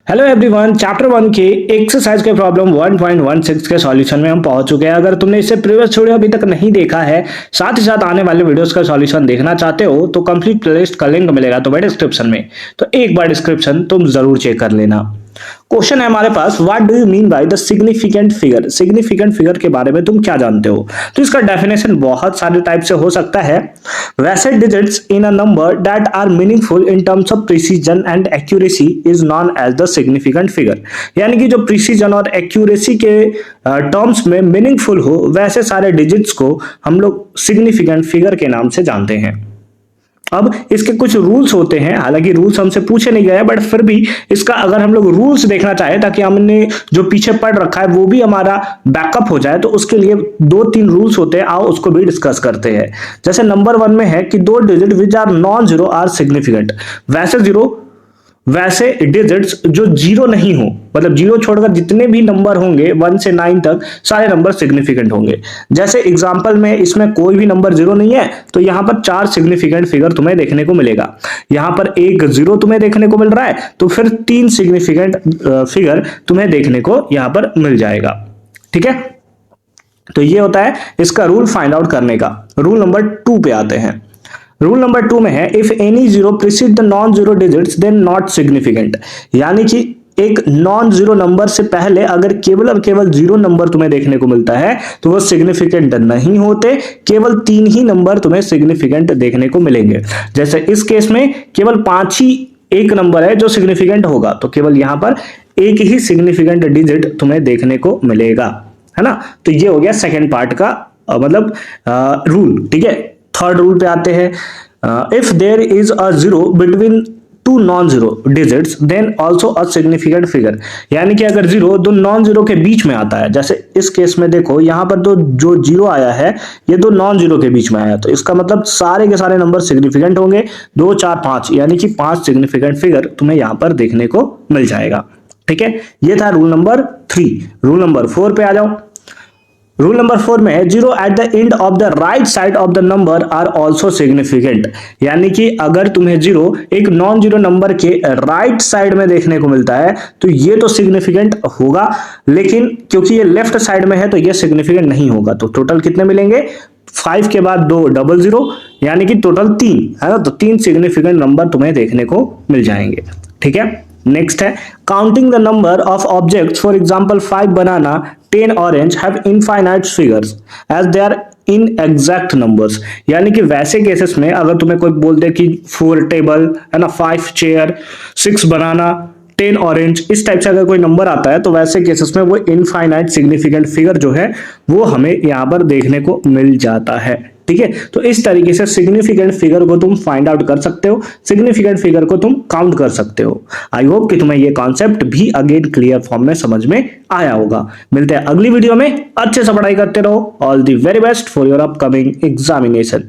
Hello everyone, chapter 1 के exercise के problem 1.16 के सॉल्यूशन में हम पहुंच चुके हैं। अगर तुमने इससे प्रीवियस वीडियो अभी तक नहीं देखा है, साथ ही साथ आने वाले वीडियोस का सॉल्यूशन देखना चाहते हो तो कंप्लीट प्लेलिस्ट का लिंक मिलेगा तुम्हें डिस्क्रिप्शन में। तो एक बार डिस्क्रिप्शन तुम जरूर चेक कर लेना। क्वेश्चन है हमारे पास, what do you mean by the significant figure. Significant figure के बारे में तुम क्या जानते हो? तो इसका डेफिनेशन बहुत सारे टाइप से हो सकता है। वैसे digits in a number that are meaningful in terms of precision and accuracy is known as the significant figure. यानी कि जो प्रिसीजन और एक्यूरेसी के टर्म्स में मीनिंगफुल हो, वैसे सारे डिजिट्स को हम लोग सिग्निफिकेंट फिगर के नाम से जानते हैं। अब इसके कुछ रूल्स होते हैं, हालांकि रूल्स हमसे पूछे नहीं गए, बट फिर भी इसका अगर हम लोग रूल्स देखना चाहें ताकि हमने जो पीछे पढ़ रखा है वो भी हमारा बैकअप हो जाए, तो उसके लिए 2-3 रूल्स होते हैं। आओ उसको भी डिस्कस करते हैं। जैसे नंबर 1 में है कि 2 digit which are non zero are significant. वैसे डिजिट्स जो जीरो नहीं हो, मतलब जीरो छोड़कर जितने भी नंबर होंगे 1 से 9 तक सारे नंबर सिग्निफिकेंट होंगे। जैसे एग्जांपल में इसमें कोई भी नंबर जीरो नहीं है, तो यहां पर 4 सिग्निफिकेंट फिगर तुम्हें देखने को मिलेगा। यहां पर एक जीरो तुम्हें देखने को मिल रहा है, तो फिर 3 सिग्निफिकेंट फिगर तुम्हें देखने को यहां पर मिल जाएगा। ठीक है, तो ये होता है इसका रूल फाइंड आउट करने का। रूल नंबर 2 पे आते हैं। रूल नंबर 2 में है, if any zero precede the non zero digits then not significant. यानी कि एक नॉन जीरो नंबर से पहले अगर केवल और केवल जीरो नंबर तुम्हें देखने को मिलता है तो वो सिग्निफिकेंट नहीं होते। केवल 3 ही नंबर तुम्हें सिग्निफिकेंट देखने को मिलेंगे। जैसे इस केस में केवल 5 ही एक नंबर है जो सिग्निफिकेंट होगा, तो केवल यहां पर एक ही सिग्निफिकेंट डिजिट तुम्हें देखने को मिलेगा, है ना। तो ये हो गया सेकेंड पार्ट का मतलब रूल। ठीक है, थर्ड रूल पे आते हैं। If there is a zero between 2 non zero digits then also a significant figure. यानी कि अगर जीरो 2 नॉन जीरो के बीच में आता है, जैसे इस केस में देखो यहां पर तो जो जीरो आया है ये 2 नॉन जीरो के बीच में आया, तो इसका मतलब सारे के सारे नंबर सिग्निफिकेंट होंगे। 2, 4, 5 यानी कि 5 सिग्निफिकेंट फिगर तुम्हें यहां पर देखने को मिल जाएगा। ठीक है, ये था रूल नंबर 3। रूल नंबर 4 पे आ जाओ। रूल नंबर 4 में है, zero at the end of the right side of the number are also significant. यानी कि अगर तुम्हें जीरो एक नॉन जीरो नंबर के राइट साइड में देखने को मिलता है तो ये तो सिग्निफिकेंट होगा, लेकिन क्योंकि ये लेफ्ट साइड में है तो ये सिग्निफिकेंट नहीं होगा। तो टोटल कितने मिलेंगे? 5 के बाद 2 डबल जीरो, यानी कि टोटल 3 है ना। तो 3 सिग्निफिकेंट नंबर तुम्हें देखने को मिल जाएंगे। ठीक है, नेक्स्ट है, counting the number of objects for example 5 banana 10 orange have infinite figures as they are in exact numbers. यानी कि वैसे केसेस में अगर तुम्हें कोई बोल दे कि 4 टेबल है ना, 5 चेयर, 6 बनाना, 10 ऑरेंज, इस टाइप से अगर कोई नंबर आता है तो वैसे केसेस में वो इनफाइनाइट सिग्निफिकेंट फिगर जो है वो हमें यहां पर देखने को मिल जाता है। ठीक है, तो इस तरीके से सिग्निफिकेंट फिगर को तुम फाइंड आउट कर सकते हो, सिग्निफिकेंट फिगर को तुम काउंट कर सकते हो। आई होप कि तुम्हें ये कॉन्सेप्ट भी अगेन क्लियर फॉर्म में समझ में आया होगा। मिलते हैं अगली वीडियो में, अच्छे से पढ़ाई करते रहो। All the very best for your upcoming examination.